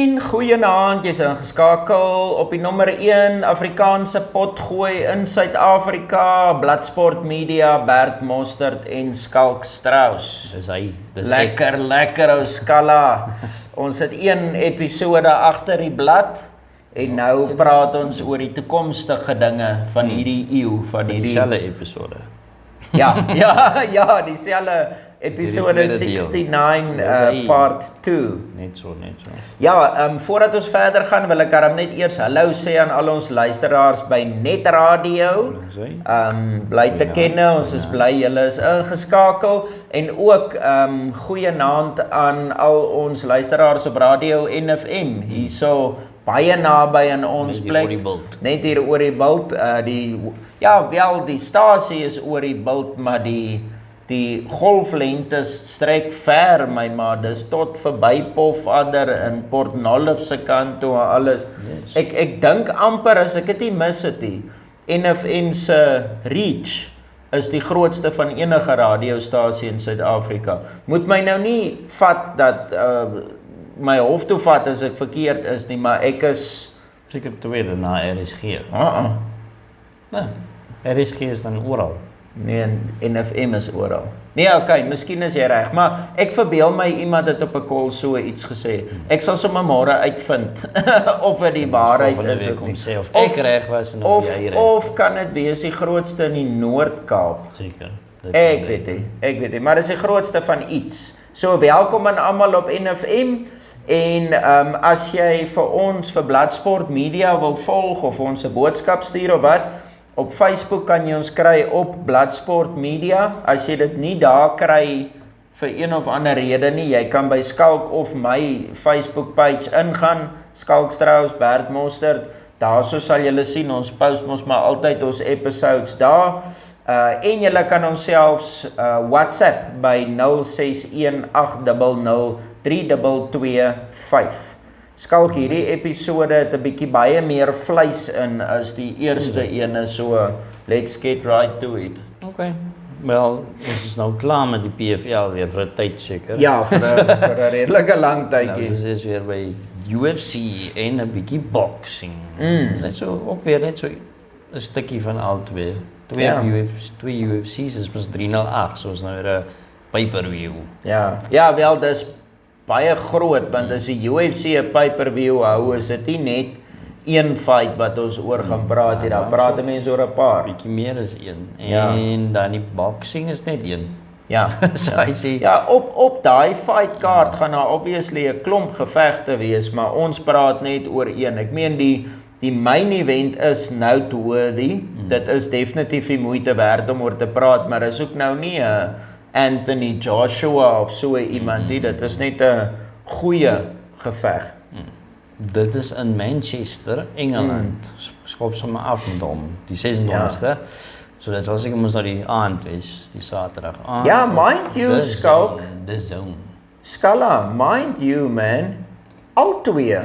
En goeienaand, jy's ingeskakel op die nommer 1 Afrikaanse potgooi in Suid-Afrika, Bloodsport Media, Bert Mostert en Skalk Strauss. Dis hy, dis lekker ou skala. Ons het een episode agter die blad en nou praat ons oor die toekomstige dinge van hierdie eeu, van hierdie dieselfde episode. Ja, dieselfde episode 69 part 2. Net so. Ja, voordat ons verder gaan wil ek daarom net eers hallo sê aan al ons luisteraars by Net Radio. Bly te kenne, ons is bly julle is ingeskakel en ook goeienaand aan al ons luisteraars op Radio NFM. Hierso baie naby aan ons plek. Net hier oor die bult. Die stasie is oor die bult, maar die golflengte strek ver my maar, dis tot verby Pofadder in Port Nolloth se kant toe en alles. Yes. Ek dink amper as ek dit nie mis het nie, NFM se reach is die grootste van enige radiostasie in Suid-Afrika. Moet my nou nie vat dat my hoofd toe vat as ek verkeerd is nie, maar ek is seker tweede na RSG. Nee, RSG is dan oral. Nee, NFM is oral. Nee, okay, miskien is jy reg, maar ek verbeel my iemand het op 'n call so iets gesê. Ek sal sommer môre uitvind of dit die waarheid is of nie. Of ek reg was en of jy reg. Of kan dit wees die grootste in die Noord-Kaap? Seker. Ek weet nie, maar dis die grootste van iets. So welkom aan almal op NFM. En as jy vir ons vir Bloodsport Media wil volg of ons 'n boodskap stuur of wat, op Facebook kan jy ons kry op Bloodsport Media. As jy dit nie daar kry vir een of ander rede nie, jy kan by Skalk of my Facebook page ingaan, Skalk Strauss, Bert Mostert. Daarso sal julle sien, ons post ons maar altyd ons episodes daar. En julle kan ons selfs WhatsApp by 0618003225. Skalk, hierdie episode het 'n bietjie baie meer vleis in as die eerste ene, so let's get right to it. Okay. Wel, ons is nou klaar met die PFL weer vir 'n tyd seker. Ja, vir 'n redelike lang tydjie. Nou, ons is weer by UFC en 'n bietjie boxing. Dit so ook weer net so 'n stukkie van al twee. Twee UFC's is plus 308, so is nou weer 'n pay-per-view. Ja, wel dis baie groot, want as die UFC 'n pay-per-view hou, is dit nie net een fight wat ons oor gaan praat hier, dan praat mense oor 'n paar. Bietjie meer as een. En dan die boxing is net een. Ja, so I see. Ja, op daai fight card gaan daar obviously 'n klomp gevegte wees, maar ons praat net oor een. Ek meen die main event is noteworthy. Dit is definitief die moeite werd om oor te praat, maar is ook nou nie 'n Anthony Joshua of so iemand nie. Dit is net 'n goeie geveg. Dit is in Manchester, Engeland. Skop sommer af met hom, die 26ste. So dit sal seker mos nou die aand wees, die Saterdag aand. Ja, mind you, Skalk. The Zone. Skala, mind you man, al twee.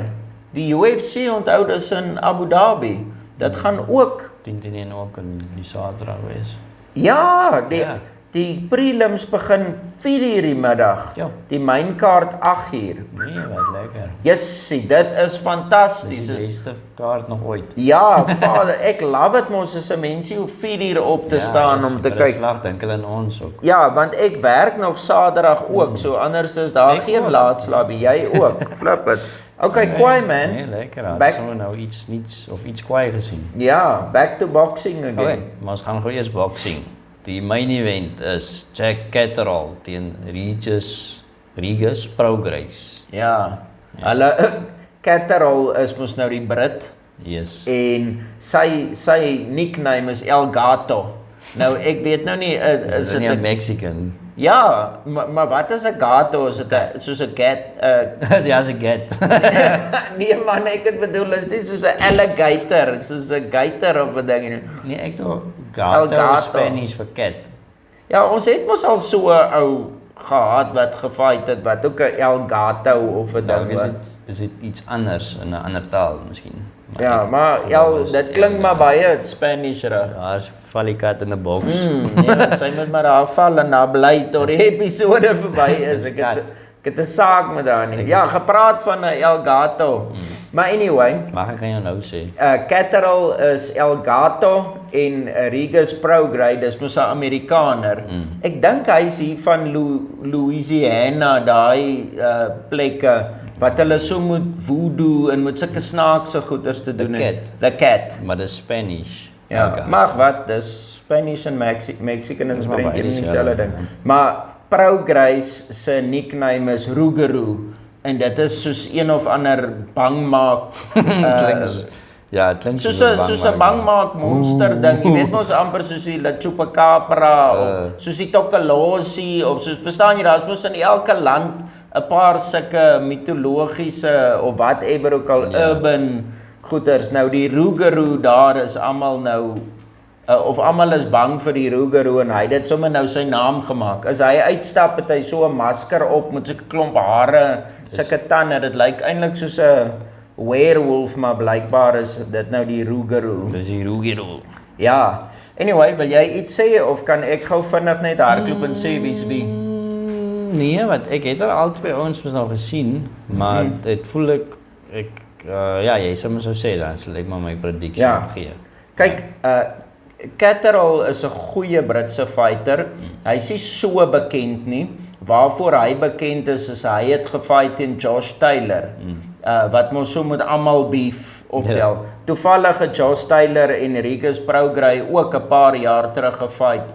Die UFC onthou dis in Abu Dhabi. Dit gaan ook 10-1 ook in die Saterdag wees. Ja, die prelims begin 4:00 die middag. Ja. Die main kaart 8:00. Nee, wat lekker. Jessie, dit is fantasties. Dis die beste kaart nog ooit. Ja, vader, ek love dit mos as 'n mens hoe 4:00 op te staan om te kyk. Ja, dink hulle aan ons ook. Ja, want ek werk nog Saterdag ook, so anders is daar geen laatslaap, jy ook. Flip it. Okay, kwaai man. Nee, lekker. Ons het nou iets kwaai gesien. Ja, back to boxing again. Okay, maar ons gaan gou eers boxing. Die main event is Jack Catterall teen Regis Prograis. Ja. Hulle Catterall is mos nou die Brit. Yes. En sy nickname is El Gato. Nou ek weet nou nie is dit 'n Mexican? Ja, maar wat is 'n gato? Is dit soos 'n gat? Ja, is 'n gat. Nee man, ek het bedoel is nie soos 'n alligator, soos 'n gator of 'n ding. Nee, ek dink gato Spanish vir cat. Ja, ons het mos al so 'n ou gehad wat gefight het wat ook 'n El Gato of 'n ding was. Is dit iets anders in 'n ander taal miskien? Ja, maar dit klink maar baie Spanish-rig. Ja, as val die kat in 'n boks. Nee, sy moet maar daar val en daar bly tot die episode verby is. ek het 'n saak met haar nie. Ja, gepraat van 'n Elgato. Maar anyway, Mag ek aan jou nou sê? Catterall is Elgato en Regus Prograde, dis mos 'n Amerikaner. Ek dink hy is hier van Louisiana, daai plekke wat hulle so moet voodoo en met sulke snaakse goeders te doen. The Cat. Maar dis Spanish. Ja, mag wat, dis Spanish en Mexican is maar bring beide in dieselfde dieselfde ding. Maar Prograde se nickname is Rougarou en dit is soos een of ander bangmaak Ja, het klink soos 'n bangmaak monster ding. Jy weet mos amper soos die La Chupacabra of soos die Tokolosi of soos verstaan jy, daar's mos in elke land 'n paar sulke mitologiese of whatever ook al urban goeters. Nou die Rougarou daar is almal nou of almal is bang vir die Rougarou en hy het dit sommer nou sy naam gemaak. As hy uitstap het hy so 'n masker op met sulke klomp hare, sulke tande. Dit lyk eintlik soos 'n werewolf, maar blykbaar is dit nou die Rougarou. Dis die Rougarou. Ja. Anyway, wil jy iets sê of kan ek gou vinnig net hardloop en sê wie's wie? Nee, wat ek het al twee ouens mos nou gesien, maar dit voel ek ja, jy sou mos sou sê dan sal ek maar my predictie gee. Kyk, Catterall is 'n goeie Britse fighter. Hy's nie so bekend nie. Waarvoor hy bekend is hy het gefight teen Josh Taylor. Wat mos so met almal beef optel. Toevallig het Josh Taylor en Regus Prograde ook 'n paar jaar terug gefight.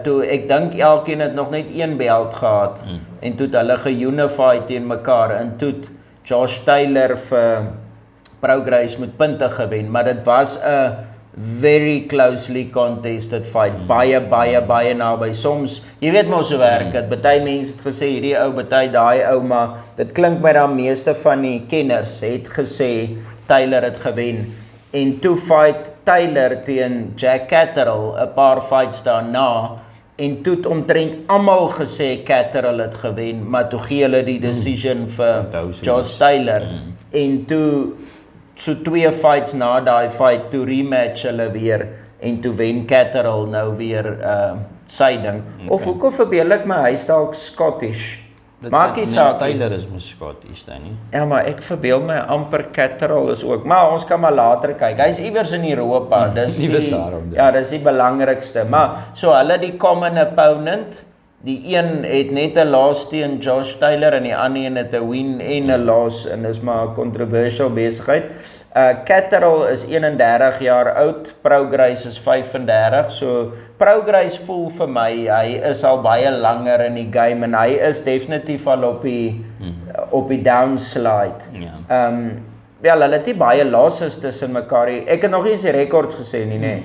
Toe ek dink elkeen het nog net een belt gehad en toe het hulle geunify teen mekaar en toe het Josh Taylor vir Prograde met punte gewen, maar dit was 'n very closely contested fight. Baie naby. Soms, jy weet mos hoe werk dit. Party mense het gesê hierdie ou, party daai ou, maar dit klink my dan meeste van die kenners het gesê Taylor het gewen. En toe fight Taylor teen Jack Catterall 'n paar fights daarna en toe het omtrent almal gesê Catterall het gewen, maar toe gee hulle die decision vir Josh Taylor. En toe so 2 fights na daai fight toe rematch hulle weer en toe wen Catterall nou weer sy ding. Of hoekom verbeel ek my hy's dalk Scottish? Maak nie saak. Taylor is mos Scottish dan nie. Ja, maar ek verbeel my amper Catterall is ook. Maar ons kan maar later kyk. Hy's iewers in Europa. Dis dis die belangrikste. Maar so hulle die common opponent, die een het net 'n loss teen Josh Taylor en die ander een het 'n win en 'n loss en dis maar 'n controversial besigheid. Catterall is 31 jaar oud, Prograde is 35. So Prograde voel vir my hy is al baie langer in die game en hy is definitief al op die downslide. Wel, hulle het nie baie losses tussen mekaar nie. Ek het nog nie sy rekords gesê nie, nê.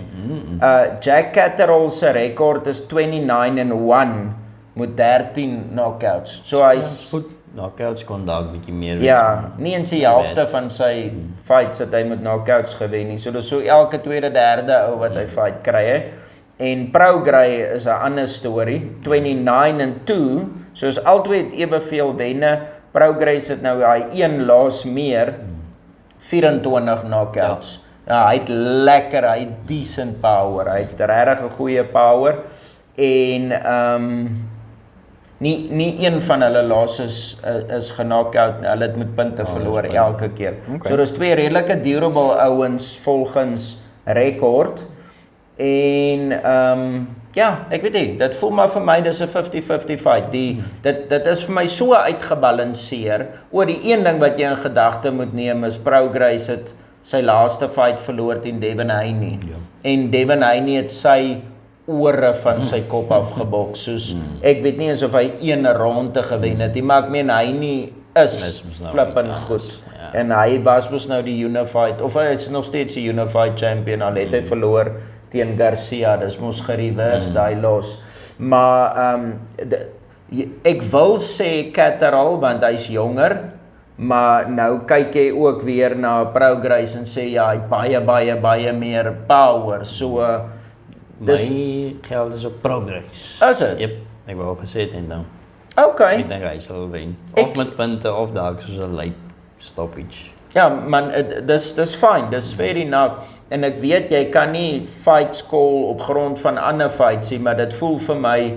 Jack Catterall se rekord is 29-1 met 13 knockouts. So hy's knockouts kon dalk bietjie meer wees. Ja, nie eens die helfte van sy fights het hy met knockouts gewen nie. So dis so elke tweede, derde ou wat hy fight kry hè. En Prograde is 'n ander storie. 29-2, so is albei eweveel wenne. Prograde sit nou hy een loss meer. 24 knockouts. Ja, hy het lekker, hy het decent power. Hy het regtig 'n goeie power en nie een van hulle losses is geknockout. Hulle het met punte verloor elke keer. So dis twee redelike durable ouens volgens rekord. En ja, ek weet nie, dit voel maar vir my dis 'n 50-50 fight. Dit is vir my so uitgebalanseer. Oor die een ding wat jy in gedagte moet neem is Prograde het sy laaste fight verloor teen Devin Haney. En Devin Haney het sy ore van sy kop afgebok. Soos ek weet nie asof hy een ronde gewen het nie, maar ek meen Haney is flippend goed. En hy was mos nou die unified of hy is nog steeds die unified champion, al het hy verloor teen Garcia, dis mos gereverse daai los. Maar ek wil sê Catterall want hy's jonger, maar nou kyk jy ook weer na Prograde en sê ja, hy het baie meer power. So my geld is op Prograde. Is dit? Yep, ek wou gesê het en dan. Okay. Ek dink hy sal wen. Of met punte of dalk soos 'n late stoppage. Ja, man, dis fine, dis fair enough. En ek weet jy kan nie fights call op grond van ander fights nie, maar dit voel vir my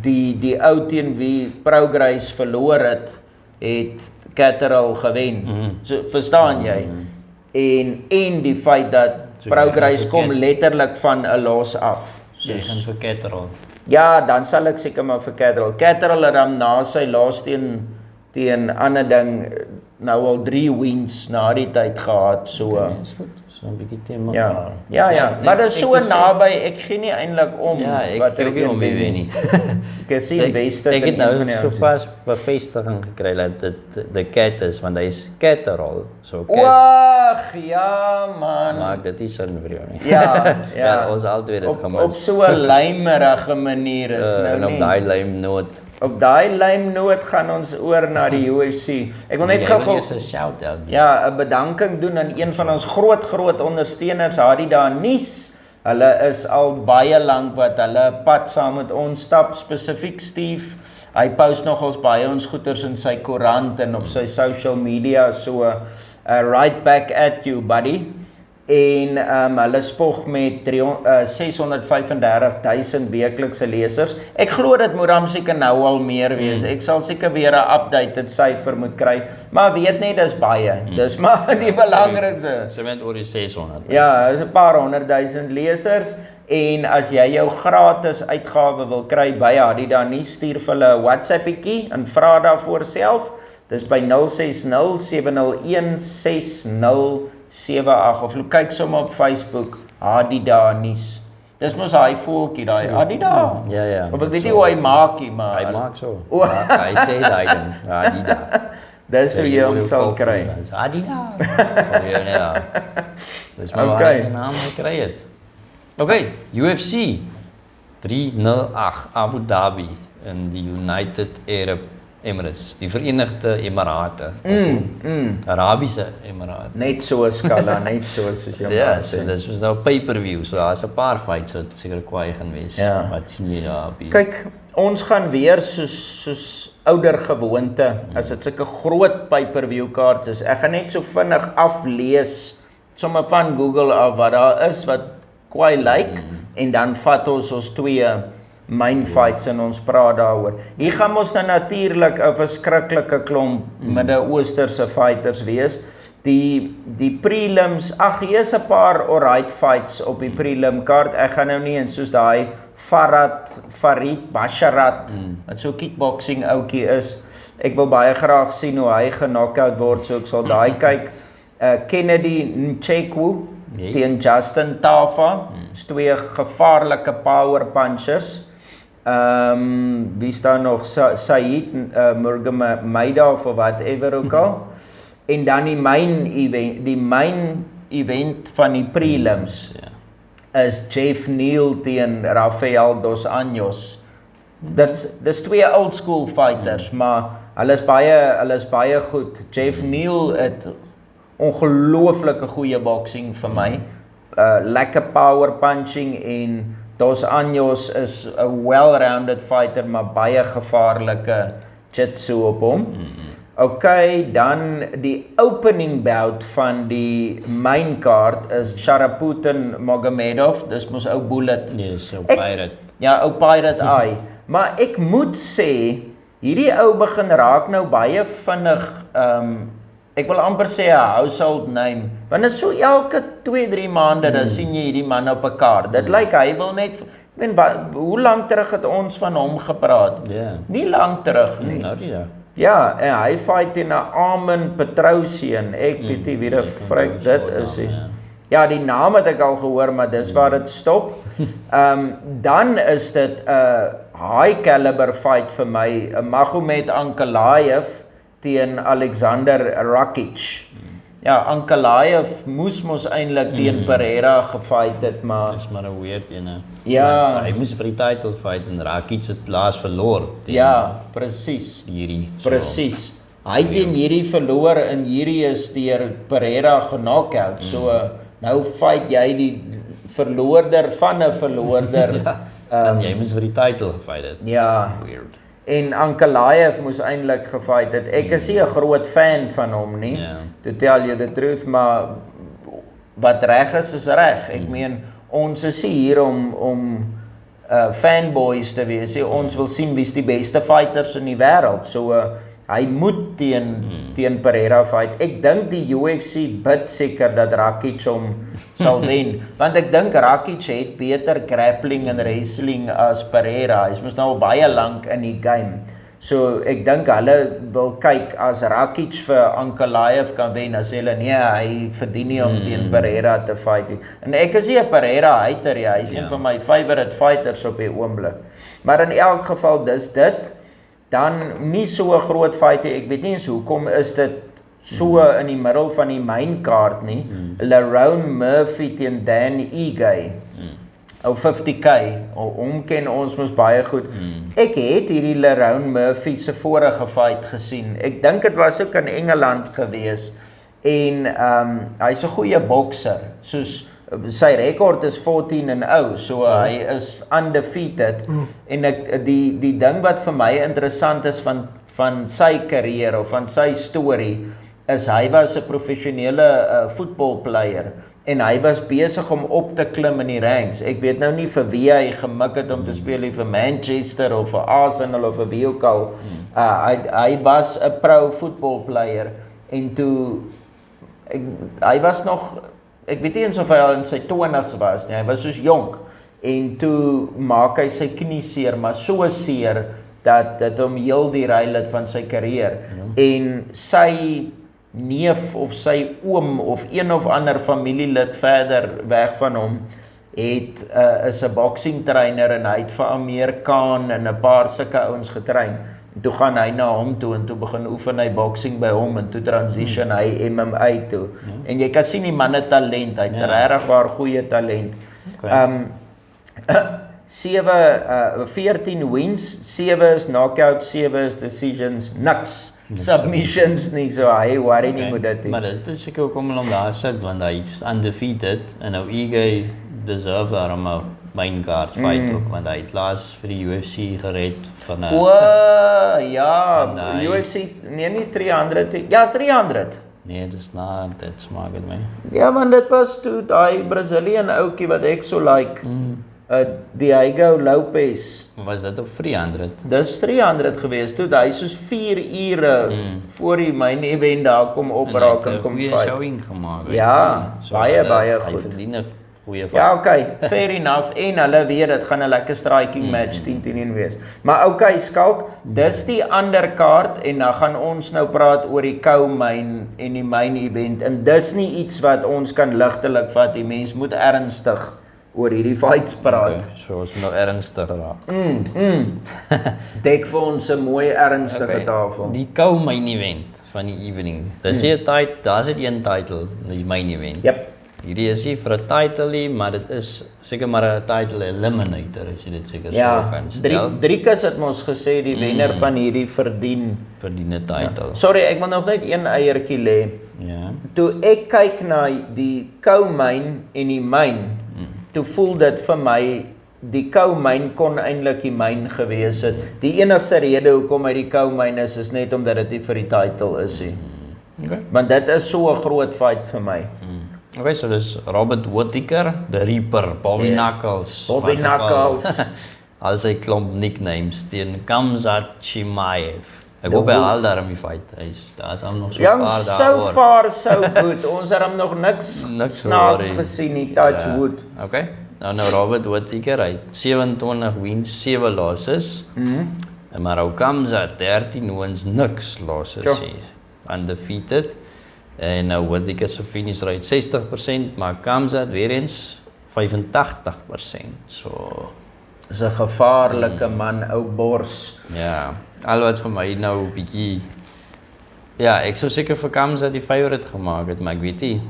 die ou teen wie Prograis verloor het Catterall gewen. So, verstaan jy? En die feit dat So Prograis jy gaan kom letterlik van 'n los af. Jy gaan vir Catterall. Ja, dan sal ek seker maar vir Catterall. Catterall het dan na sy laas teen ander ding nou al 3 wins na die tyd gehad, so Is goed. So 'n bietjie teen ja. mekaar. Ja, maar dit is so naby, ek gee nie eintlik om Ja, ek wat gee ook nie om wie wen nie. Ek sien beste Ek het nou sopas bevestiging gekry dat dit die cat is, want hy is Catterall. So cat, Wag, ja man. maak dit nie sin vir jou nie. Ja, Ja, ons altyd dit op gemis. so 'n lymerige manier is En nou op nie. daai lymnoot. Op daai lymnoot gaan ons oor na die UFC. Ek wil net gou Eers 'n shout-out. ja, 'n bedanking doen aan een van ons groot ondersteuners, Hadida Nuus. Hulle is al baie lank wat hulle pad saam met ons stap, spesifiek Steve. Hy post nogals baie ons goeters in sy koerant en op sy social media, so right back at you buddy. En hulle spog met 635,000 weeklikse lesers. Ek glo dit moet dan seker nou al meer wees. Ek sal seker weer 'n updated syfer moet kry, maar weet net dis baie. Dis maar die belangrikste. Sy went oor die 600. Ja, is 'n paar 100,000 lesers. En as jy jou gratis uitgawe wil kry by Hadida Nuus, stuur vir hulle 'n WhatsAppietjie en vra daarvoor self. Dis by 060 701 6078 of kyk sommer op Facebook Hadida Nuus. Dis mos hy voeltjie daai Hadida. Ja. Of ek weet nie hoe hy maak nie, maar Hy maak so. Ja, hy sê daai ding. Ja, die da. dis hoe jy hom sal kry. Adida. Ja. Dis maar Okay. waar hy sy naam gekry het. Okay, UFC 308 Abu Dhabi in die United Arab Emirates, die Verenigde Emirate. Arabiese Emirate. Net so skala, net soos jy Ja, maar so sê. dis was nou pay-per-view, so daar's 'n paar fights wat seker kwaai gaan wees. Ja. Wat sien jy daar op? Kyk, ons gaan weer soos ouer gewoonte, as dit sulke groot pay-per-view kaarts is. Ek gaan net so vinnig aflees sommer van Google af wat daar is wat kwaai lyk en dan vat ons twee main fights en ons praat daaroor. Hier gaan ons nou natuurlik 'n verskriklike klomp Midde-Oosterse fighters wees. Die prelims, hier is 'n paar alright fights op die prelim kaart. Ek gaan nou nie in soos daai Farid Basharat, wat so kickboxing ouetjie is. Ek wil baie graag sien hoe hy geknockout word, so ek sal daai kyk. Kennedy Nchekwu teen Justin Tafa, is twee gevaarlike power punchers. Wie staan nog? Said Nurmagomedov of whatever ook al. En dan die main event van die prelims is Jeff Neal teen Rafael dos Anjos. Dis twee old school fighters, maar hulle is baie goed. Jeff Neal het ongelooflike goeie boxing vir my. Lekker power punching en Dos Anjos is 'n well-rounded fighter, maar baie gevaarlike jitsu op hom. Okay, dan die opening bout van die main card is Sharaputin Magomedov, dis mos ou bullet. Nee, so pirate. Ja, ou pirate eye. Maar ek moet sê, hierdie ou begin raak nou baie vinnig, ek wil amper sê 'n household name, want dit is so elke 2-3 maande dan sien jy hierdie man op 'n kaart. Dit lyk hy wil net, ek weet hoe lank terug het ons van hom gepraat? Ja. Nie lank terug nie. Nou die ja. Ja, en hy fight teen 'n Armin Petrosian. Ek weet nie wie die frik dit is nie. Ja, die naam het ek al gehoor, maar dis waar dit stop. Dan is dit 'n high caliber fight vir my, Magomed Ankalaev teen Alexander Rakic. Ja, Ankalaev moes eintlik teen Pereira gefight het, maar Dis maar 'n weird ene. ja, Hy moes vir die title fight en Rakic het laas verloor. ja, presies. Hierdie. So, Presies. Hy teen hierdie verloor en hierdie is deur Pereira geknockout. So nou fight jy die verloorder van 'n verloorder. en jy moes vir die title gefight het. Ja. Weird. En Ankalaev moes eintlik gefight het. Ek is nie 'n groot fan van hom nie. Ja. To tell you the truth, maar wat reg is reg. Ek meen ons is hier om fanboys te wees. Ons wil sien wie's die beste fighters in die wêreld. So hy moet teen Pereira fight. Ek dink die UFC bid seker dat Rakic hom sal wen, want ek dink Rakic het beter grappling en wrestling as Pereira. Hy's mos nou al baie lank in die game. So ek dink hulle wil kyk as Rakic vir Ankalaev kan wen, as hulle nee, hy verdien nie om teen Pereira te fight nie. En ek is nie 'n Pereira hater nie, hy is een van my favorite fighters op die oomblik. Maar in elk geval dis dit, dan nie so 'n groot fight nie. Ek weet nie eens hoekom is dit so in die middel van die main card nie. Lerone Murphy teen Dan Ige. Ou 50k, hom ken ons mos baie goed. Ek het hierdie Lerone Murphy se vorige fight gesien. Ek dink dit was ook in Engeland gewees. En hy's 'n goeie bokser. Soos sy rekord is 14-0, so hy is undefeated. En die ding wat vir my interessant is van sy carrière of van sy storie is hy was 'n professionele voetbalplayer. En hy was besig om op te klim in die ranks. Ek weet nou nie vir wie hy gemik het om te speel, vir Manchester of vir Arsenal of vir wie ook al. Hy was 'n pro voetbalplayer en toe hy was nog, ek weet nie eens of hy al in sy 20's was nie. Hy was soos jonk en toe maak hy sy knie seer, maar so seer dat dit hom heel die ry het van sy carrière. En sy neef of sy oom of een of ander familielid verder weg van hom is 'n boxing trainer en hy het vir Amerikaan en 'n paar sulke ouens getrein. En toe gaan hy na hom toe en toe begin oefen hy boxing by hom en toe transition hy MMA toe. En jy kan sien die man het talent, hy het regtig waar goeie talent. 14 wins, 7 is knockout, 7 is decisions, niks submissions nie, so hy worry nie met dit nie. Maar dit is seker hoekom hulle hom daar sit, want hy is undefeated en nou Ige deserve daarom 'n main card fight ook, want hy het laas vir die UFC gered van 'n UFC, nee nie 300, ja 300. Nee, dis not, dit smaak het my. Ja, want dit was toe daai Brazilian ouetjie wat ek so like. Diego Lopes. Was dit op 300? Dis 300 gewees, toe hy soos 4 ure voor die main event daar kom opraak en kom fight. Goeie showing gemaak. Ja, baie goed. Hy verdien 'n goeie fight. Ja, okay, fair enough. En hulle weet dit gaan 'n lekker striking match 10-10 wees. Maar okay, Skalk, dis die ander kaart en dan gaan ons nou praat oor die co-main en die main event. En dis nie iets wat ons kan ligtelik vat. Die mens moet ernstig oor hierdie fights praat. Okay, so ons nou ernstig raak. Dek vir ons 'n mooi ernstige tafel. Die co-main event van die evening. Daar's dit een title, die main event. Yep. Hierdie is nie vir 'n title nie, maar dit is seker maar 'n title eliminator as jy dit seker so kan stel. Driekus het ons gesê die wenner van hierdie verdien 'n title. Ja. Sorry, ek wil nog net een eiertjie lê. Ja. Toe ek kyk na die co-main en die main, toe voel dit vir my die co-main kon eintlik die main gewees het. Die enigste rede hoekom hy die co-main is net omdat dit nie vir die title is nie. Okay. Want dit is so 'n groot fight vir my. Okay, so dis Robert Whittaker, The Reaper, Bobby Knuckles. Bobby Knuckles. Al sy klomp nicknames teen Khamzat Chimaev. Ek hoop hy al daarom die fight. Daar's al nog so 'n paar daar. So far so good. Ons het hom nog niks snaaks gesien nie, touch wood. Okay. Nou Robert Whittaker, hy 27 wins, 7 losses. En maar ou Khamzat 13 wins, niks losses hier. Undefeated. En nou Whittaker se finish rate 60%, maar Khamzat weer eens 85%. So is 'n gevaarlike man, ou bors. Ja, al wat vir my nou 'n bietjie ek sou seker vir Khamzat die favorite gemaak het, maar ek weet nie.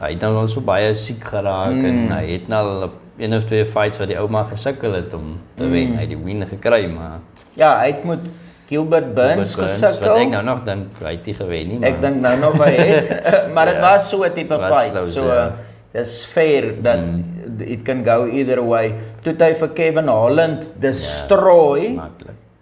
Hy het nou al so baie siek geraak en hy het nou een of twee fights wat die ou maar gesukkel het om te wen. Hy het die win gekry, maar ja, hy het met Gilbert Burns gesukkel. Wat ek nou nog dink hy het nie gewen nie, maar ek dink nou nog hy het. Maar dit was so 'n tipe fight. Close, so dis fair dat it can go either way. Toe hy vir Kevin Holland destroy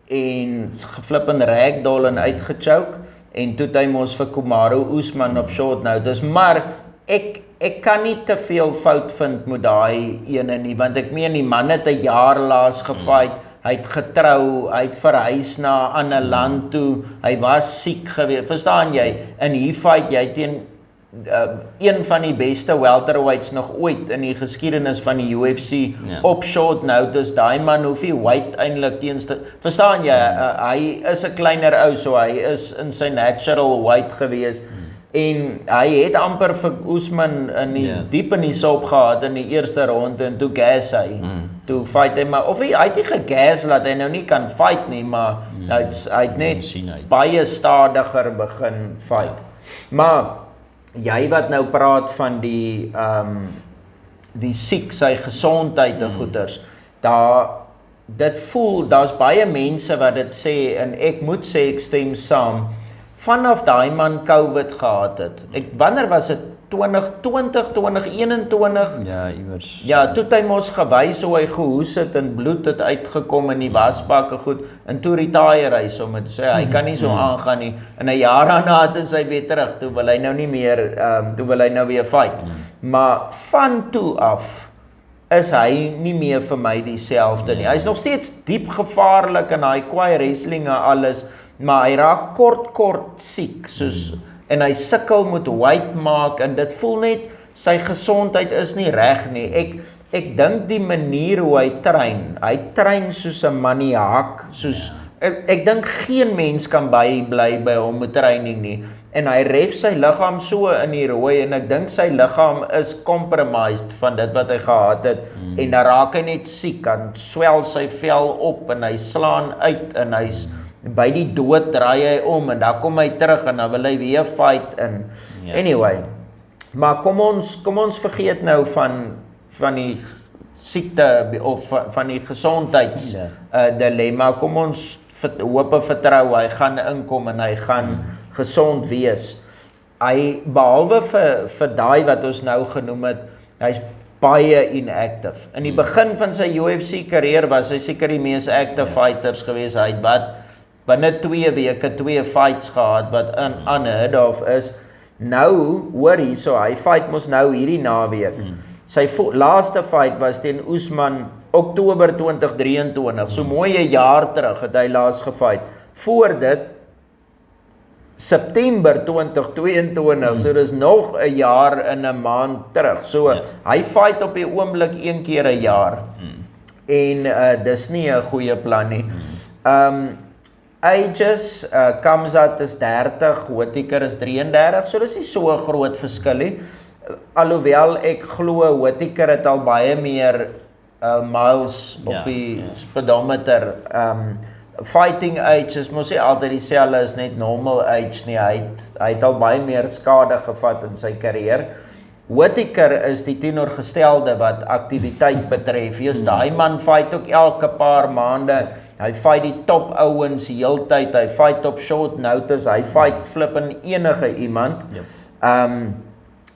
en geflip en ragdoll en uitgechoke en toe hy mos vir Kamaru Usman op short notice. Maar ek ek kan nie te veel fout vind met daai ene nie, want ek meen die man het 'n jaar laas gefight, hy het getrou, hy het verhuis na 'n ander land toe, hy was siek geweest, verstaan jy? In hier fight jy teen een van die beste welterweights nog ooit in die geskiedenis van die UFC op short notice. Daai man hoef nie weight eintlik teenste, verstaan jy? Hy is 'n kleiner ou, so hy is in sy natural weight geweest. En hy het amper vir Usman diep in die sop gehad in die eerste ronde en toe gas hy. Toe fight hy maar, of hy het nie gegas laat hy nou nie kan fight nie, maar hy het net baie stadiger begin fight. Maar jy wat nou praat van die siek, sy gesondheid en goeders, dit voel, daar's baie mense wat dit sê, en ek moet sê ek stem saam, vanaf daai man COVID gehad het, wanneer was dit, 2020, 2021? Ja, iewers. Ja, toe het hy mos gewys hoe hy gehoes het en bloed het uitgekom in die wasbakke goed, en toe retire hy sommer, sê hy kan nie so aangaan nie, en 'n jaar daarna is hy weer terug, toe wil hy nou nie meer, toe wil hy nou weer fight, maar van toe af, is hy nie meer vir my dieselfde nie, hy is nog steeds diep gevaarlik in hy kwaai wrestling en alles, maar hy raak kort siek, soos, en hy sukkel met weight maak, en dit voel net, sy gesondheid is nie reg nie, ek dink die manier hoe hy train soos 'n maniak, soos, ek dink geen mens kan bly by hom met training nie, en hy ref sy liggaam so in die rooi, en ek dink sy liggaam is compromised van dit wat hy gehad het, en dan raak hy net siek, dan swel sy vel op, en hy slaan uit, en hy's by die dood draai hy om, en dan kom hy terug, en dan wil hy weer fight, en anyway, maar kom ons vergeet nou van die siekte, of van die gesondheids dilemma, kom ons hoop en vertrou, hy gaan inkom, en hy gaan gesond wees, hy, behalwe vir daai wat ons nou genoem het, hy's baie inactive, in die begin van sy UFC carrière was hy seker die mees active fighters gewees, hy het binne 2 weke 2 fights gehad, wat unheard of is, nou, hoor hier, so hy fight mos nou hierdie naweek, sy laaste fight was teen Usman, Oktober 2023, so mooi 'n jaar terug het hy laas gefight, voor dit, September 2022, so dis nog 'n jaar in 'n maand terug, so hy fight op die oomblik 1 keer 'n jaar, en dis nie 'n goeie plan nie, Ages, Khamzat is 30, Whittaker is 33, so dis nie so 'n groot verskil nie, alhoewel ek glo Whittaker het al baie meer miles op die speedometer, fighting age is mos nie altyd dieselfde as net normal age nie, hy het al baie meer skade gevat in sy carrière. Whittaker is die teenoorgestelde wat aktiwiteit betref, daai man fight ook elke paar maande, hy fight die top ouens die heeltyd, hy fight op short notice, hy fight flippin enige iemand,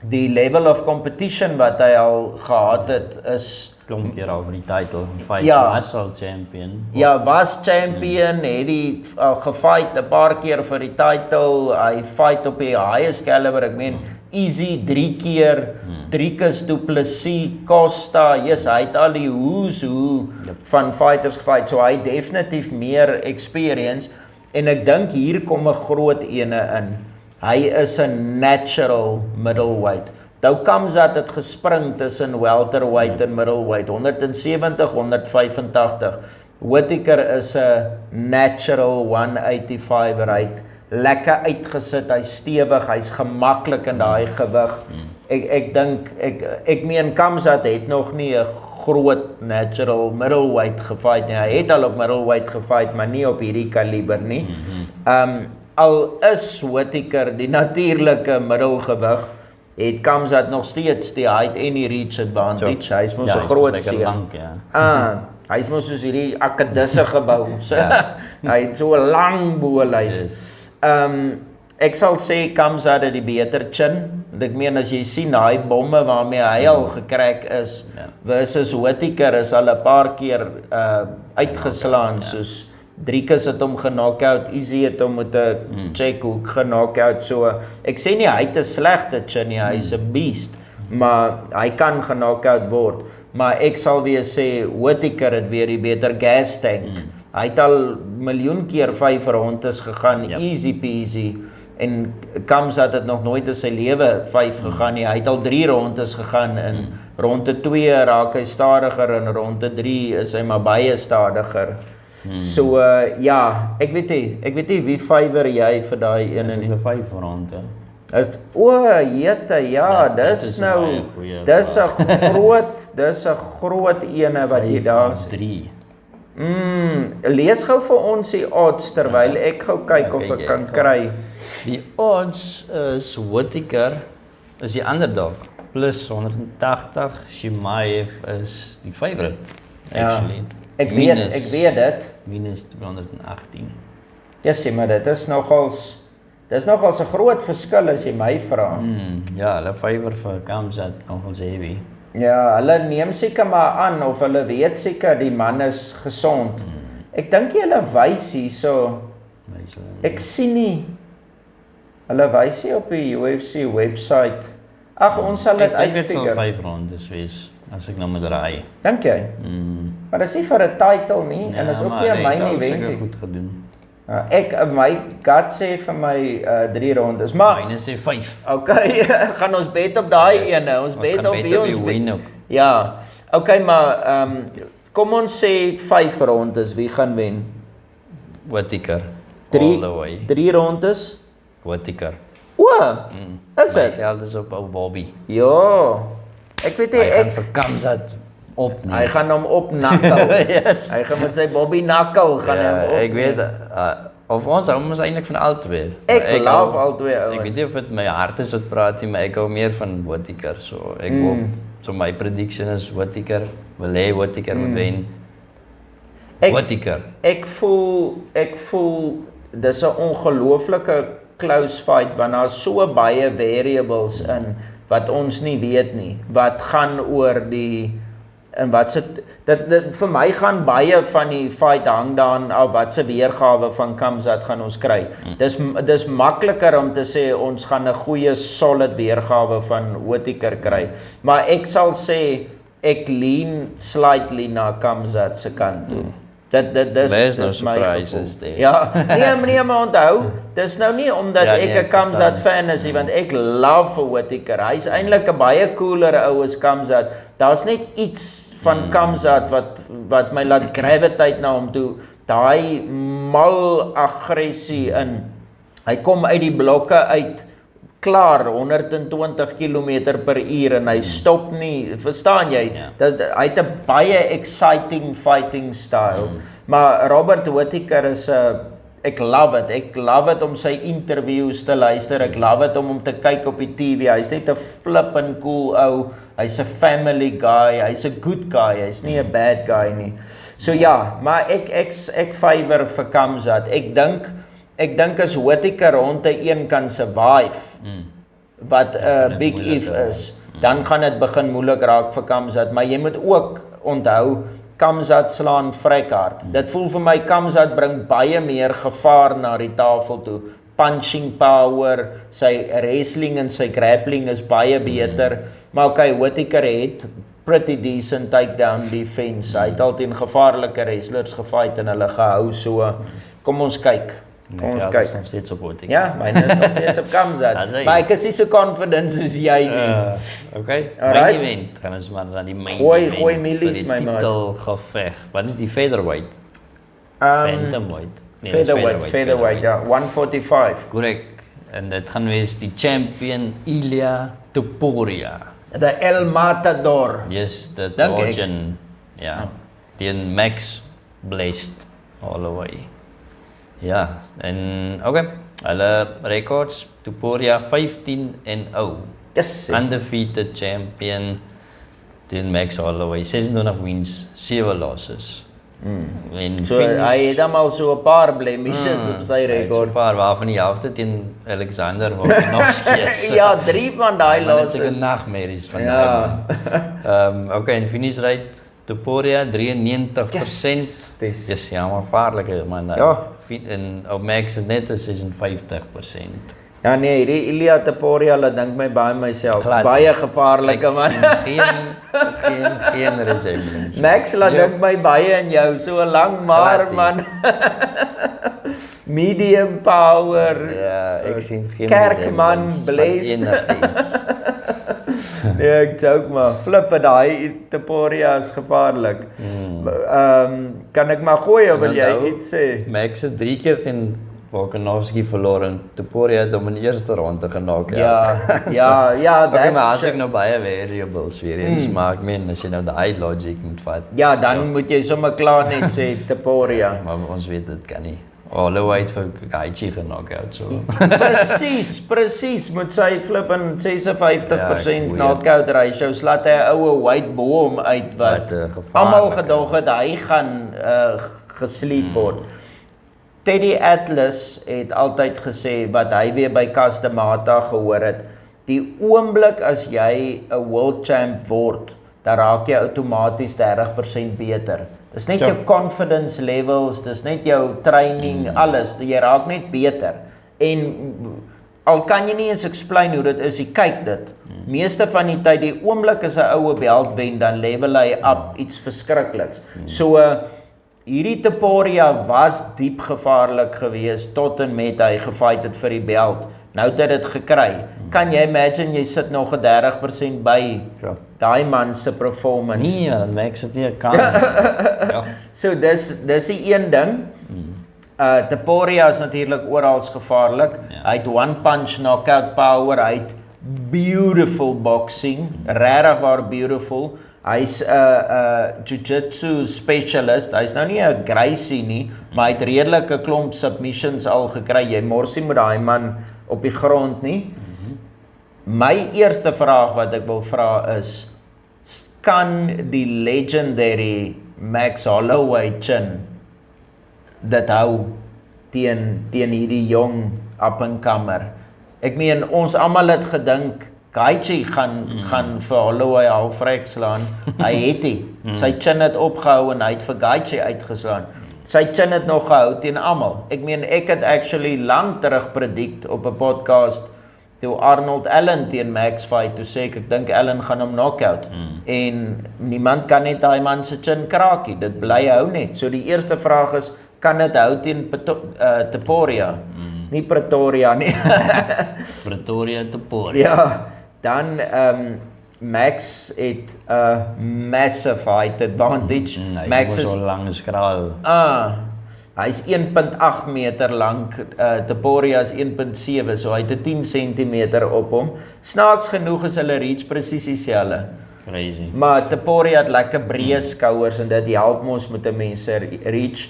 die level of competition wat hy al gehad het, is klomp keer al vir die title, was al champion. Ja, was champion, het hy gefight 'n paar keer vir die title, hy fight op die highest caliber, ek meen, Easy 3 keer, Dricus Du Plessis, Costa, hy het al die who's who van fighters gefight, so hy definitief meer experience, en ek dink hier kom 'n groot ene in, hy is 'n natural middleweight, Khamzat het gespring tussen welterweight en middleweight, 170, 185, Whittaker is 'n natural 185, hy het lekker uitgesit, hy's stewig, hy's gemaklik in daai gewig, ek dink, ek meen Khamzat het nog nie 'n groot natural middleweight gefight nie, hy het al op middleweight gefight, maar nie op hierdie kaliber nie, al is Whittaker die natuurlike middelgewig, het Khamzat nog steeds die height en die reach advantage, hy is mos 'n groot seun, hy is mos soos hierdie akkedisse gebou, hy het so 'n lang bolyf, ek sal sê Khamzat het die beter chin, ek meen as jy sien daai bomme waarmee hy al gekrek is, versus Whittaker is al 'n paar keer uitgeslaan, soos Dricus het hom geknockout, Easy het hom met 'n checkhook geknockout, so ek sê nie hy het 'n slegte chin nie, hy is 'n beast, maar hy kan geknock-out word. Maar ek sal weer sê, Whittaker het weer die beter gas tank. Hy het al miljoen keer 5 rondes gegaan, easy peasy. En Khamzat het nog nooit in sy lewe 5 gegaan nie. Hy het al 3 rondes gegaan in ronde 2 raak hy stadiger en ronde 3 is hy maar baie stadiger. So ja, ek weet nie wie favor jy vir daai een in die 5 ronde. Jette, ja, dis nou, dis 'n groot ene wat jy daar sê. 3. Lees gou vir ons die odds terwyl ek gou kyk of ek kan kry. Die odds is Whittaker is die underdog plus 180, Chimaev is die favorite actually. Ek weet dit. Minus 218. Ja, sê maar dit is nogals 'n groot verskil as jy my vra. Ja, hulle favor vir Khamzat nogals heavy. Ja, hulle neem seker maar aan of hulle weet seker die man is gesond. Ek dink hulle wys hierso. Ek sien nie. Hulle wys nie op die UFC website. Ag, ons sal dit uitfigure. Ek dink dit sal 5 rondes wees as ek nou moet raai. Dink jy? Maar dis nie vir 'n title nie en is ook nie 'n main event nie. Goed gedoen. My gut sê vir my 3 rondes, maar myne sê 5. Okay, gaan ons bet op daai ene. Ons bet op wie ons win ook. Ja. Okay, maar kom ons sê 5 rondes, wie gaan wen? Whittaker. All the way. 3 rondes? Whittaker. Is dit? My geld is op ou Bobby. Ja. Ek weet nie, hy gaan vir Khamzat opneem. Hy gaan hom opnakkel. Yes. Hy gaan met sy Bobby nakkel gaan hom opneem. Ek weet, of ons eintlik van albei. Ek love albei ouens. Ek weet nie of dit my hart is wat praat nie, maar ek hou meer van Whittaker. So ek hoop, so my prediction is Whittaker, wil hê Whittaker moet wen. Whittaker. Ek voel dis 'n ongelooflike close fight want daar's so baie variables in wat ons nie weet nie. Wat gaan oor die en wat se dit vir my gaan baie van die fight hang daaraan af wat se weergawe van Khamzat gaan ons kry. Dis makliker om te sê ons gaan 'n goeie solid weergawe van Whittaker kry. Maar ek sal sê ek lean slightly na Khamzat se kant toe. Dis my gevoel. Ja, nee, maar onthou, dis nou nie omdat ek 'n Khamzat fan is nie, want ek love vir Whittaker. Hy's eintlik 'n baie cooler ou as Khamzat. Daar's net iets van Khamzat wat my laat gravitate na hom toe. Daai mal aggressie in. Hy kom uit die blokke uit klaar 120 km/h en hy stop nie, verstaan jy? Hy het 'n baie exciting fighting style. Maar Robert Whittaker is ek love it om sy interviews te luister. Ek love it om hom te kyk op die TV. Hy's net 'n flippin' cool ou. Hy's 'n family guy. Hy's 'n good guy. Hy's nie 'n bad guy nie. So ja, maar ek favor vir Khamzat. Ek dink as Whittaker ronde 1 kan survive, wat 'n big if is, dan gaan dit begin moeilik raak vir Khamzat, maar jy moet ook onthou Khamzat slaan vrek hard. Dit voel vir my Khamzat bring baie meer gevaar na die tafel toe. Punching power, sy wrestling en sy grappling is baie beter, maar okay, Whittaker het pretty decent takedown defense. Hy het al teen gevaarlike wrestlers gefight en hulle gehou, so kom ons kyk. Ons kyk nog steeds op Whittaker. Ja, myne is nog steeds op Khamzat. Maar ek is nie so confident soos jy nie. Okay, main event. Gaan ons maar na die main event. Gooi milies my maat. Titelgeveg. Wat is die featherweight? Bantamweight. Featherweight, ja, 145. Korrek. En dit gaan wees die champion Ilia Topuria. The El Matador. Yes, the Georgian. Ja. Teen Max Blessed all the way. Ja, en okay, hulle records, Topuria 15-0. Yes. Undefeated champion teen Max Holloway, 26 wins, 7 losses. So hy het almal so 'n paar blemishes op sy rekord. 'n paar waarvan die helfte teen Alexander Volkanovski is. Ja, 3 van daai losses. Dit is 'n nagmerries van daai. Okay, en finish rate Topuria 93%. Dis ja, maar gevaarlike man. Ja. En op Max net is 56%. Ja nee, hierdie Ilia Taporia, hulle dink my baie myself. Glad. Baie gevaarlike man. Geen resemblance. Max laat dink my baie in jou, so lang maar Glad, man. Medium power. Ja, ek sien geen Kerkman, resemblance van blessed. enigiets. Nee, ek joke maar. Flippe daai Taporia is gevaarlik. Kan ek maar gooi of wil jy onthou, iets sê? Max het 3 keer teen Volkanovski verloor en Topuria het hom in die eerste ronde genak. Ja, Okay, maar as ek nou baie variables weer eens maak, men, as jy nou die logic moet vat. Ja, dan moet jy sommer klaar net sê Taporia. Maar ons weet dit kan nie. Holloway het vir Gaethje genak out, so. Presies, met sy flippin 56% Ja, knockout ratio, slaat hy 'n oue white boom uit wat almal gedog het hy gaan gesleep word. Teddy Atlas het altyd gesê wat hy weer by Castamata gehoor het, die oomblik as jy 'n world champ word, dan raak jy outomaties 30% beter. Dis net jou confidence levels, dis net jou training, alles, jy raak net beter. En al kan jy nie eens explain hoe dit is, jy kyk dit. Meeste van die tyd, die oomblik as 'n oue belt wen, dan level hy up iets verskrikliks. So hierdie Taporia was diep gevaarlik geweest tot en met hy gefight het vir die belt. Nou het hy dit gekry. Kan jy imagine jy sit nog 'n 30% by daai man se performance? Nee, Max het nie 'n kans. Ja. So dis die een ding. Taporia is natuurlik oral gevaarlik. Hy het one punch knockout power, hy het beautiful boxing, regtig waar beautiful. Hy's 'n jiu-jitsu specialist. Hy's nou nie 'n Gracie nie, maar hy het redelike klomp submissions al gekry. Jy morsie met daai man op die grond nie. My eerste vraag wat ek wil vra is, kan die legendary Max Holloway chin dit hou teen hierdie jong up-and-comer? Ek meen, ons almal het gedink Gaethje gaan vir Holloway halfrek slaan. Hy het nie. Sy chin het opgehou en hy het vir Gaethje uitgeslaan. Sy chin het nog gehou teen almal. Ek meen, ek het actually lang terug predict op 'n podcast toe Arnold Allen teen Max fight, toe sê ek dink Allen gaan hom knockout. En niemand kan net daai man se chin kraak nie. Dit bly hou net. So die eerste vraag is, kan dit hou teen Taporia? Nie Pretoria nie. Pretoria Topuria. Ja, dan Max het 'n massive height advantage. Max is so lang skraal. Hy's 1.8 meter lank, Taporia is 1.7, so hy het 'n 10 cm op hom. Snaaks genoeg is hulle reach presies dieselfde. Crazy. Maar Taporia het lekker breë skouers en dit help mos met 'n mens se reach.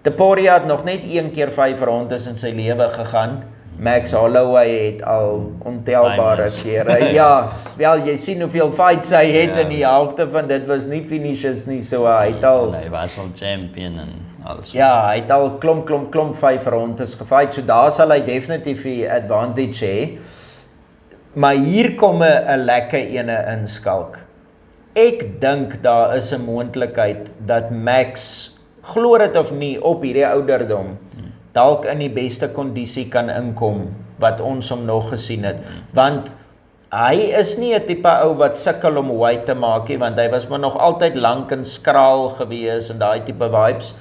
Taporia het nog net een keer 5 rondes in sy lewe gegaan. Max Holloway het al ontelbare kere. Ja, wel jy sien hoeveel fights hy het en die helfte van dit was nie finishes nie, so hy het al Hy was al champion en alles. Ja, hy het al klomp 5 rondes gefight, so daar sal hy definitief 'n advantage hê. Maar hier kom 'n lekker ene inskalk. Ek dink daar is 'n moontlikheid dat Max, glo dit of nie, op hierdie ouderdom dalk in die beste kondisie kan inkom wat ons hom nog gesien het. Want hy is nie 'n tipe ou wat sukkel om weight te maak nie, want hy was maar nog altyd lank en skraal gewees en daai tipe vibes.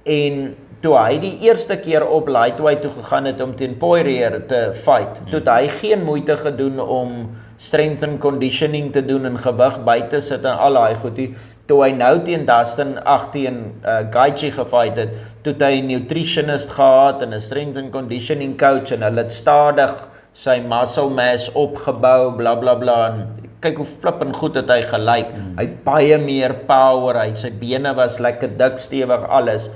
En toe hy die eerste keer op lightweight toe gegaan het om teen Poirier te fight, toe het hy geen moeite gedoen om strength and conditioning te doen en gewig by te sit en al daai goedie. Toe hy nou teen Dustin teen Gaethje gefight het, toe het hy 'n nutritionist gehad en 'n strength and conditioning coach en hulle het stadig sy muscle mass opgebou, bla bla bla, en kyk hoe flippend goed het hy gelyk. Hy het baie meer power, sy bene was lekker dik, stewig, alles.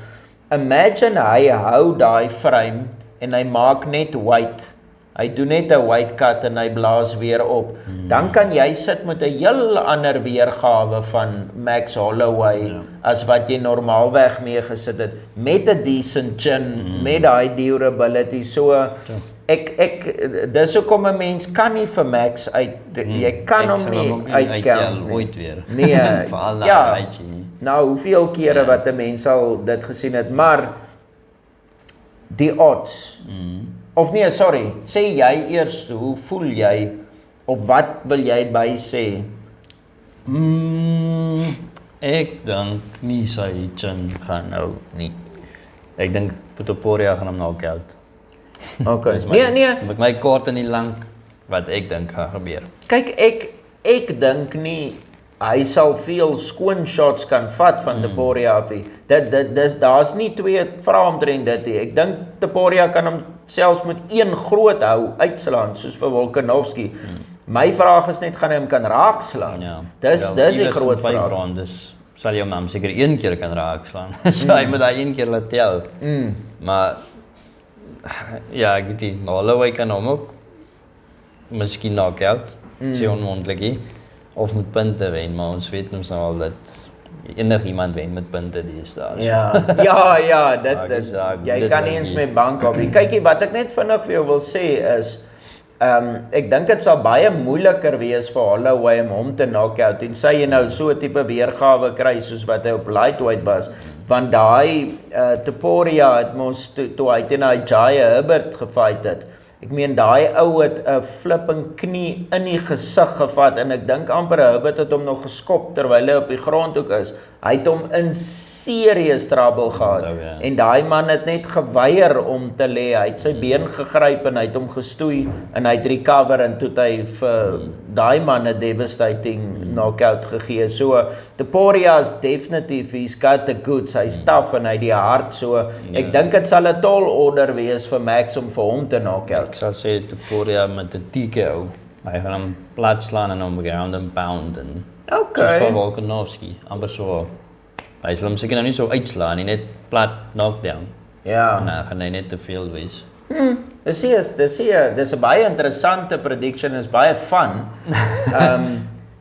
Imagine hy hou daai frame en hy maak net weight. Hy doen net 'n weight cut en hy blaas weer op. Dan kan jy sit met 'n heel ander weergawe van Max Holloway as wat jy normaalweg mee gesit het, met 'n decent chin, met daai durability. So dis hoekom 'n mens kan nie vir Max jy kan hom nie uitkel ooit weer. Nee, Veral na ja. Gaethje nie. Nou, hoeveel kere wat 'n mens al dit gesien het, maar die odds Of nee, sorry, sê jy eers, hoe voel jy, of wat wil jy by sê? Ek dink nie sy chin gaan nou nie. Ek dink Pretoria gaan hom knock-out. Okay, nee. Met my kort en die lank, wat ek dink gaan gebeur. Kyk, ek dink nie, hy sal veel skoon shots kan vat van Topuria af nie. Daar's nie twee vrae omtrent dit nie. Ek dink Topuria kan hom selfs met een groot hou uitslaan, soos vir Volkanovski. My vraag is net, gaan hy hom kan raakslaan? Ja. Dis die groot vraag. Rondes sal jou mam seker een keer kan raakslaan. So hy moet daai een keer laat tel. Maar ja, ek weet nie, Holloway kan hom ook miskien knock-out, sê onmoontlik nie, of met punte wen, maar ons weet ons nou al dat enigiemand wen met punte deesdae. Ja, jy kan nie eens met bank op nie. Kykie, wat ek net vinnig vir jou wil sê is, ek dink dit sal baie moeiliker wees vir Holloway om hom te knock-out, en sy jy nou so 'n tipe weergawe kry soos wat hy op lightweight was, want daai Topuria het mos toe hy teen hy Jaya Herbert gefight het. Ek meen daai ou het 'n flipping knie in die gesig gevat en ek dink amper Herbert het hom nog geskop terwyl hy op die grond ook is. Hy het hom in serious trouble gehad. En daai man het net geweier om te lê. Hy het sy been gegryp en hy het hom gestoei en hy het recover en toe het hy vir daai man 'n devastating knockout gegee. So Topuria is definitief, he's got the goods. Hy's tough en hy het die hart. So ek dink dit sal 'n tall order wees vir Max om vir hom te knockout. Ek sal sê Topuria met 'n TKO. Hy gaan hom plat slaan en hom ground and pound en soos van Volkanovski, amper so. Hy sal hom seker nou nie so uitslaan nie, net plat knockdown. Ja. En dan gaan hy net te veel wees. Dis 'n baie interessante prediction, is baie fun.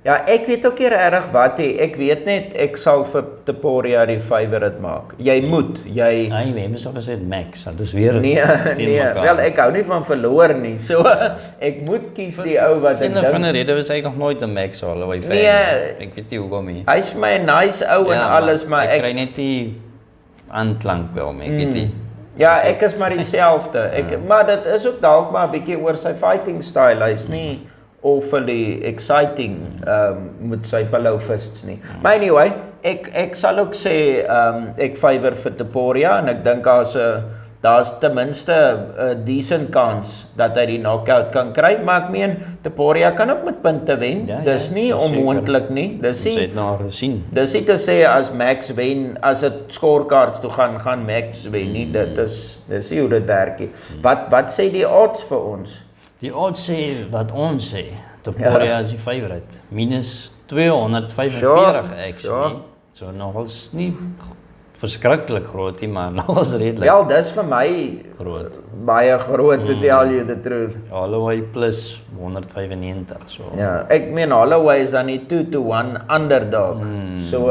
Ja, ek weet ook nie regtig wat nie. Ek weet net ek sal vir Topuria die favourite maak. Jy moet, Nee, mens al gesê Max, dit is weer Nee, wel ek hou nie van verloor nie. So ek moet kies die ou wat ek dink. Van 'n rede was hy nog nooit 'n Max Holloway fan. Ek weet nie hoekom nie. Hy's vir my 'n nice ou en alles, maar ek kry net die aanklank by hom, ek weet nie. Ja, ek is maar dieselfde. Maar dit is ook dalk maar 'n bietjie oor sy fighting style. Hy's nie awfully exciting met sy pillow fists nie. Maar anyway, ek sal ook sê ek favor vir Topuria en ek dink daar's ten minste 'n decent kans dat hy die knockout kan kry, maar ek meen Topuria kan ook met punte wen. Dis nie onmoontlik nie. Dis nie te sê as Max wen, as dit scorecards toe gaan Max wen nie. Dis nie hoe dit werk nie. Wat sê die odds vir ons? Die odds sê wat ons sê. Topuria is die favorite. Minus 245 actually. So nogals nie verskriklik groot nie, maar nogals redelik. Wel, dis vir my groot. Baie groot to tell you the truth. Holloway plus 195 so. Ja, ek meen Holloway is dan die 2-1 underdog. So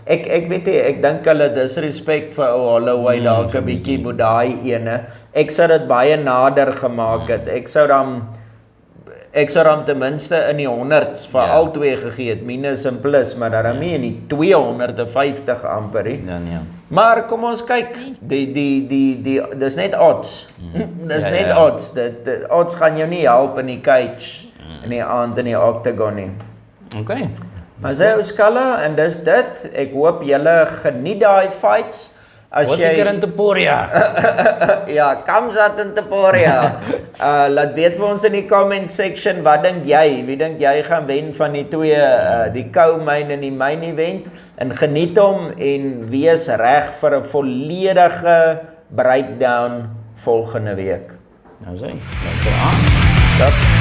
ek weet nie, ek dink hulle disrespek vir Holloway dalk 'n bietjie met daai ene. Ek sou dit baie nader gemaak het. Ek sou dan ten minste in die 100s vir al twee gegee het, minus en plus, maar daarom nie in die 250 amper nie. Maar kom ons kyk, dis net odds. Dis net odds. Odds gaan jou nie help in die cage in die aand in die octagon nie. Okay. Maar sê Oskala, en dis dit. Ek hoop julle geniet daai fights. Wat jy in Topuria? Ja, Kamzat in Topuria. Laat weet vir ons in die comment section, wat dink jy? Wie dink jy gaan wen van die twee, die co-main en die main event? En geniet hom en wees reg vir 'n volledige breakdown volgende week. Nou sê, lekker aan.